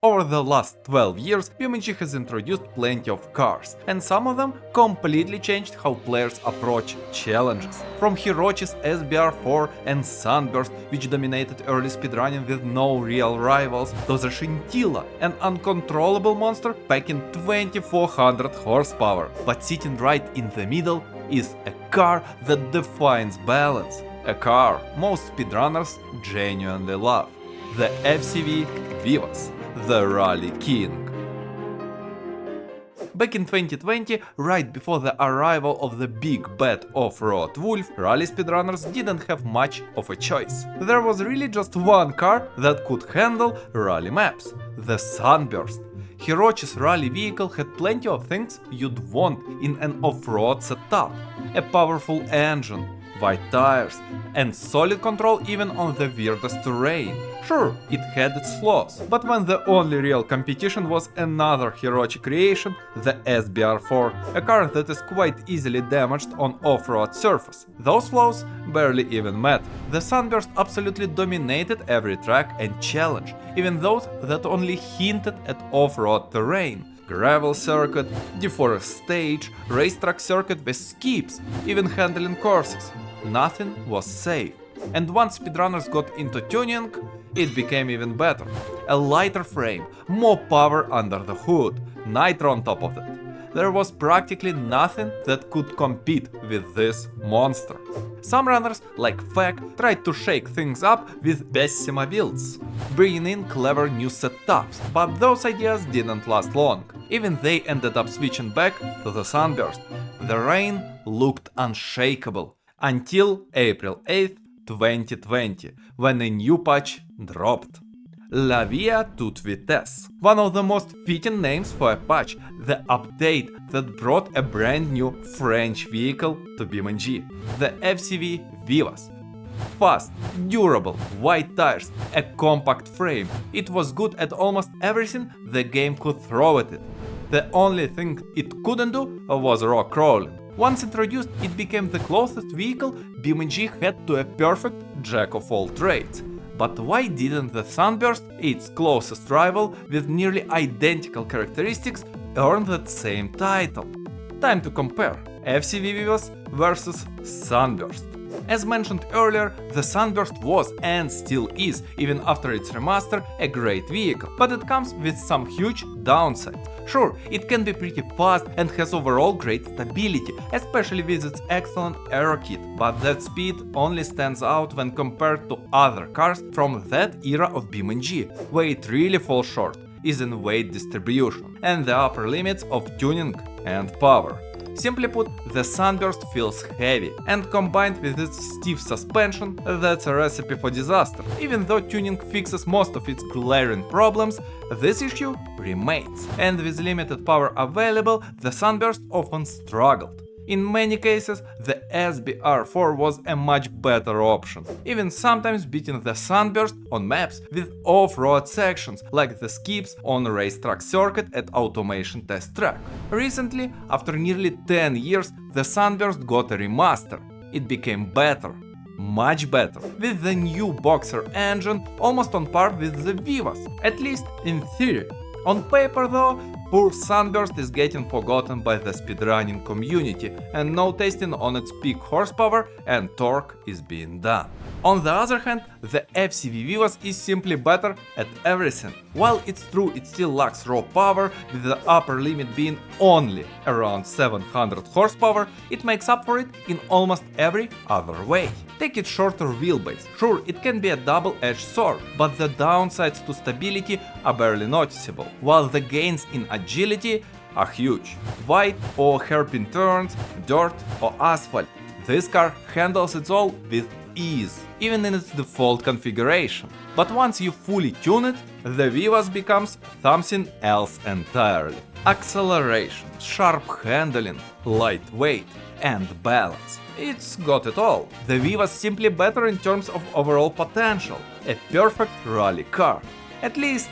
Over the last 12 years, BeamNG has introduced plenty of cars, and some of them completely changed how players approach challenges. From Hirochi's SBR4 and Sunburst, which dominated early speedrunning with no real rivals, to the Scintilla, an uncontrollable monster packing 2400 horsepower. But sitting right in the middle is a car that defines balance. A car most speedrunners genuinely love. The FCV Vivace, the Rally King. Back in 2020, right before the arrival of the big bad off-road wolf, rally speedrunners didn't have much of a choice. There was really just one car that could handle rally maps, the Sunburst. Hirochi's rally vehicle had plenty of things you'd want in an off-road setup. A powerful engine, wide tires, and solid control even on the weirdest terrain. Sure, it had its flaws, but when the only real competition was another Hirochi creation, the SBR4, a car that is quite easily damaged on off-road surface, those flaws barely even matter. The Sunburst absolutely dominated every track and challenge, even those that only hinted at off-road terrain. Gravel circuit, deforest stage, racetrack circuit with skips, even handling courses. Nothing was safe. And once speedrunners got into tuning, it became even better. A lighter frame, more power under the hood, nitro on top of it. There was practically nothing that could compete with this monster. Some runners, like Fak, tried to shake things up with Pessima builds, bringing in clever new setups, but those ideas didn't last long. Even they ended up switching back to the Sunburst. The rain looked unshakable until April 8th, 2020, when a new patch dropped. La Via Toute Vitesse, one of the most fitting names for a patch, the update that brought a brand new French vehicle to BeamNG, the FCV Vivace. Fast, durable, wide tires, a compact frame, it was good at almost everything the game could throw at it. The only thing it couldn't do was rock crawling. Once introduced, it became the closest vehicle BeamNG had to a perfect jack of all trades. But why didn't the Sunburst, its closest rival with nearly identical characteristics, earn that same title? Time to compare FCV Vivace versus Sunburst. As mentioned earlier, the Sunburst was and still is, even after its remaster, a great vehicle, but it comes with some huge downsides. Sure, it can be pretty fast and has overall great stability, especially with its excellent aero kit, but that speed only stands out when compared to other cars from that era of BeamNG. Where it really falls short is in weight distribution and the upper limits of tuning and power. Simply put, the Sunburst feels heavy, and combined with its stiff suspension, that's a recipe for disaster. Even though tuning fixes most of its glaring problems, this issue remains, and with limited power available, the Sunburst often struggled. In many cases, the SBR4 was a much better option, even sometimes beating the Sunburst on maps with off-road sections, like the skips on a racetrack circuit at Automation Test Track. Recently, after nearly 10 years, the Sunburst got a remaster. It became better. Much better, with the new Boxer engine almost on par with the Vivace, at least in theory. On paper though, poor Sunburst is getting forgotten by the speedrunning community, and no testing on its peak horsepower and torque is being done. On the other hand, the FCV Vivace is simply better at everything. While it's true it still lacks raw power, with the upper limit being only around 700 horsepower, it makes up for it in almost every other way. Take its shorter wheelbase. Sure, it can be a double-edged sword, but the downsides to stability are barely noticeable, while the gains in agility are huge. Wide or hairpin turns, dirt or asphalt, this car handles it all with ease, even in its default configuration. But once you fully tune it, the Vivace becomes something else entirely. Acceleration, sharp handling, lightweight, and balance. It's got it all. The Vivace simply better in terms of overall potential. A perfect rally car. At least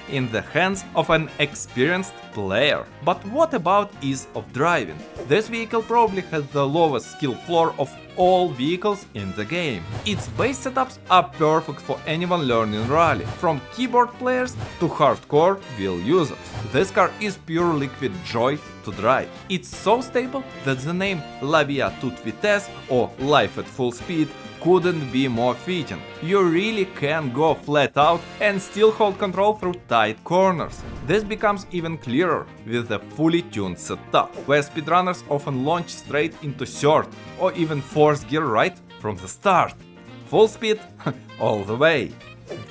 in the hands of an experienced player. But what about ease of driving? This vehicle probably has the lowest skill floor of all vehicles in the game. Its base setups are perfect for anyone learning rally, from keyboard players to hardcore wheel users. This car is pure liquid joy to drive. It's so stable that the name La Via toute vitesse or Life at full speed couldn't be more fitting. You really can go flat out and still hold control through tight corners. This becomes even clearer with the fully tuned setup, where speedrunners often launch straight into third or even fourth gear right from the start. Full speed all the way.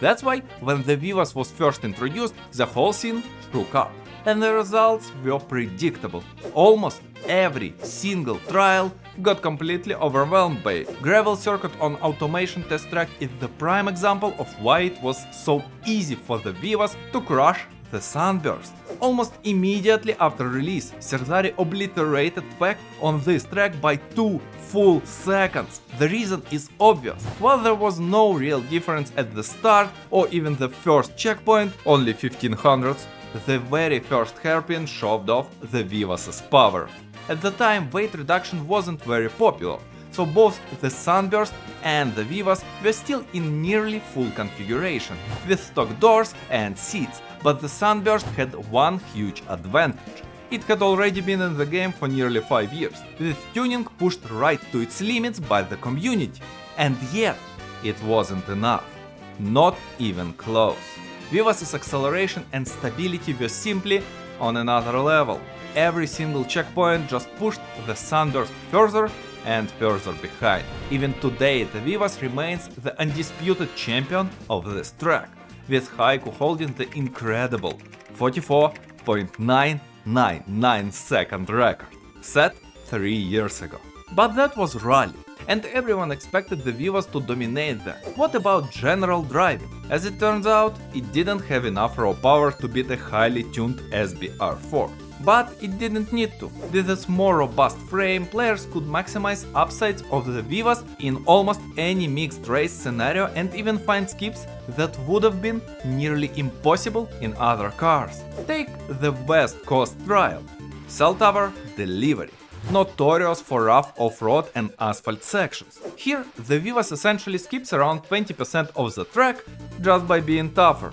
That's why when the Vivace was first introduced, the whole scene shook up. And the results were predictable. Almost every single trial got completely overwhelmed by it. Gravel circuit on automation test track is the prime example of why it was so easy for the Vivace to crush the Sunburst. Almost immediately after release, Cerzari obliterated Pack on this track by 2 full seconds. The reason is obvious. While there was no real difference at the start or even the first checkpoint, only 1500s, the very first hairpin shoved off the Vivace's power. At the time, weight reduction wasn't very popular, so both the Sunburst and the Vivace were still in nearly full configuration, with stock doors and seats, but the Sunburst had one huge advantage. It had already been in the game for nearly 5 years, with tuning pushed right to its limits by the community. And yet, it wasn't enough. Not even close. Vivace's acceleration and stability were simply on another level. Every single checkpoint just pushed the Sunburst further and further behind. Even today, the Vivace remains the undisputed champion of this track, with Haiku holding the incredible 44.999 second record, set 3 years ago. But that was rally, and everyone expected the Vivace to dominate that. What about general driving? As it turns out, it didn't have enough raw power to beat a highly tuned SBR4. But it didn't need to. With its more robust frame, players could maximize upsides of the Vivace in almost any mixed race scenario and even find skips that would have been nearly impossible in other cars. Take the West Coast trial. Cell Tower Delivery, notorious for rough off-road and asphalt sections. Here, the Vivace essentially skips around 20% of the track just by being tougher.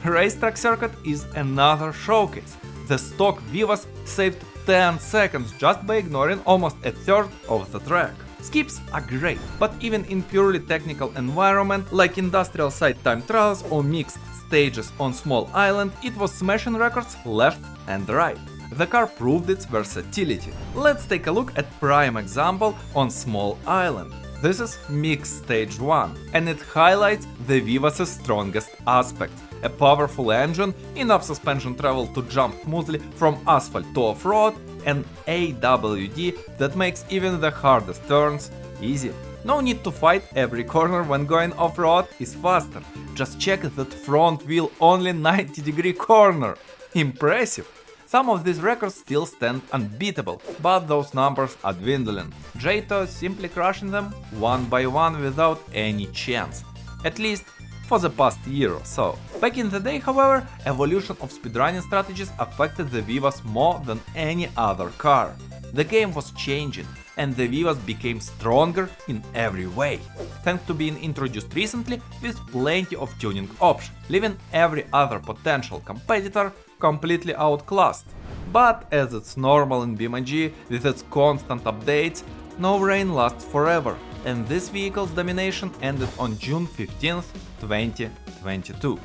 Racetrack circuit is another showcase. The stock Vivace saved 10 seconds just by ignoring almost a third of the track. Skips are great, but even in purely technical environment like industrial side time trials or mixed stages on small island, it was smashing records left and right. The car proved its versatility. Let's take a look at prime example on small island. This is Mixed Stage 1, and it highlights the Vivace's strongest aspect. A powerful engine, enough suspension travel to jump smoothly from asphalt to off-road, and AWD that makes even the hardest turns easy. No need to fight every corner when going off-road is faster. Just check that front wheel only 90-degree corner. Impressive! Some of these records still stand unbeatable, but those numbers are dwindling. Jato is simply crushing them one by one without any chance. At least for the past year or so. Back in the day, however, evolution of speedrunning strategies affected the Vivace more than any other car. The game was changing, and the Vivace became stronger in every way, thanks to being introduced recently with plenty of tuning options, leaving every other potential competitor completely outclassed. But as it's normal in BeamNG, with its constant updates, no reign lasts forever, and this vehicle's domination ended on June 15th, 2022.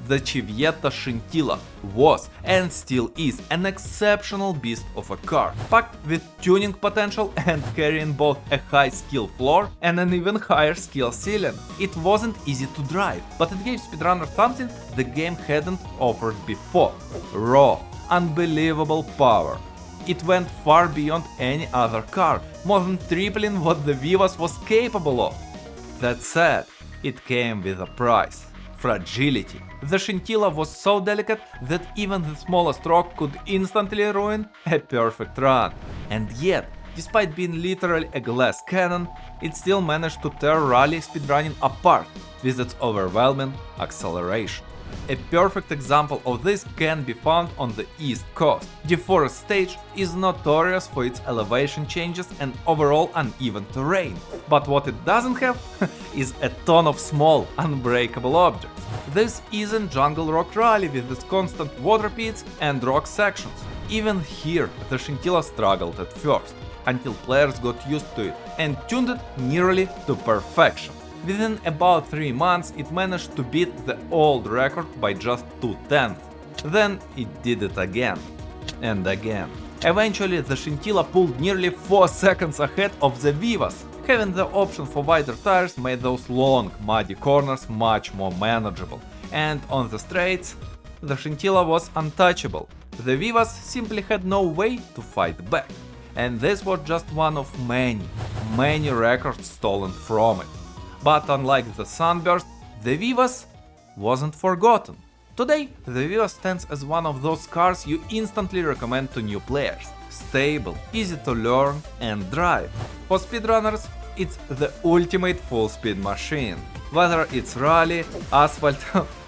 The Civetta Scintilla was and still is an exceptional beast of a car, packed with tuning potential and carrying both a high skill floor and an even higher skill ceiling. It wasn't easy to drive, but it gave speedrunners something the game hadn't offered before: raw, unbelievable power. It went far beyond any other car, more than tripling what the Vivace was capable of. That said, it came with a price: fragility. The Scintilla was so delicate that even the smallest rock could instantly ruin a perfect run. And yet, despite being literally a glass cannon, it still managed to tear rally speedrunning apart with its overwhelming acceleration. A perfect example of this can be found on the East Coast. The forest stage is notorious for its elevation changes and overall uneven terrain. But what it doesn't have is a ton of small, unbreakable objects. This isn't Jungle Rock Rally with its constant water pits and rock sections. Even here, the Scintilla struggled at first, until players got used to it and tuned it nearly to perfection. Within about 3 months, it managed to beat the old record by just 2/10. Then it did it again and again. Eventually, the Scintilla pulled nearly 4 seconds ahead of the Vivace. Having the option for wider tires made those long, muddy corners much more manageable. And on the straights, the Scintilla was untouchable. The Vivace simply had no way to fight back. And this was just one of many records stolen from it. But unlike the Sunburst, the Vivace wasn't forgotten. Today, the Vivace stands as one of those cars you instantly recommend to new players. Stable, easy to learn and drive. For speedrunners, it's the ultimate full-speed machine. Whether it's rally, asphalt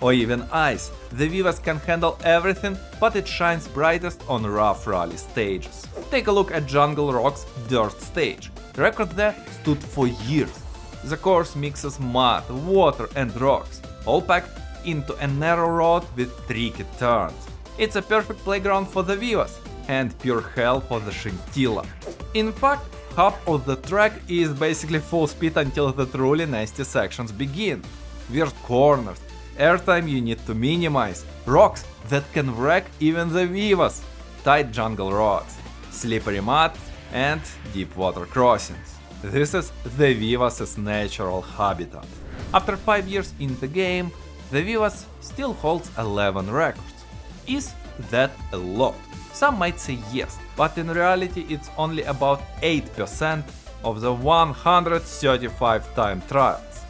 or even ice, the Vivace can handle everything, but it shines brightest on rough rally stages. Take a look at Jungle Rock's dirt stage. The record there stood for years. The course mixes mud, water and rocks, all packed into a narrow road with tricky turns. It's a perfect playground for the Vivace and pure hell for the Scintilla. In fact, half of the track is basically full speed until the truly nasty sections begin. Weird corners, airtime you need to minimize, rocks that can wreck even the Vivace, tight jungle roads, slippery mud and deep water crossings. This is the Vivace's natural habitat. After 5 years in the game, the Vivace still holds 11 records. Is that a lot? Some might say yes, but in reality it's only about 8% of the 135 time trials.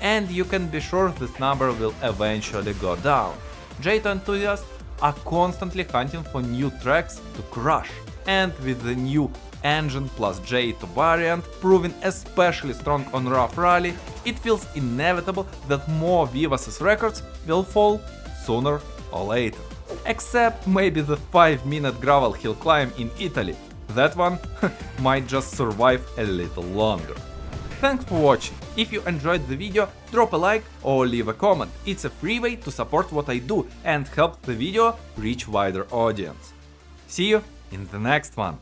And you can be sure this number will eventually go down. J2 enthusiasts are constantly hunting for new tracks to crush, and with the new engine plus J2 variant proving especially strong on rough rally, it feels inevitable that more Vivace's records will fall sooner or later. Except maybe the 5-minute gravel hill climb in Italy. That one might just survive a little longer. Thanks for watching. If you enjoyed the video, drop a like or leave a comment. It's a free way to support what I do and help the video reach wider audience. See you in the next one.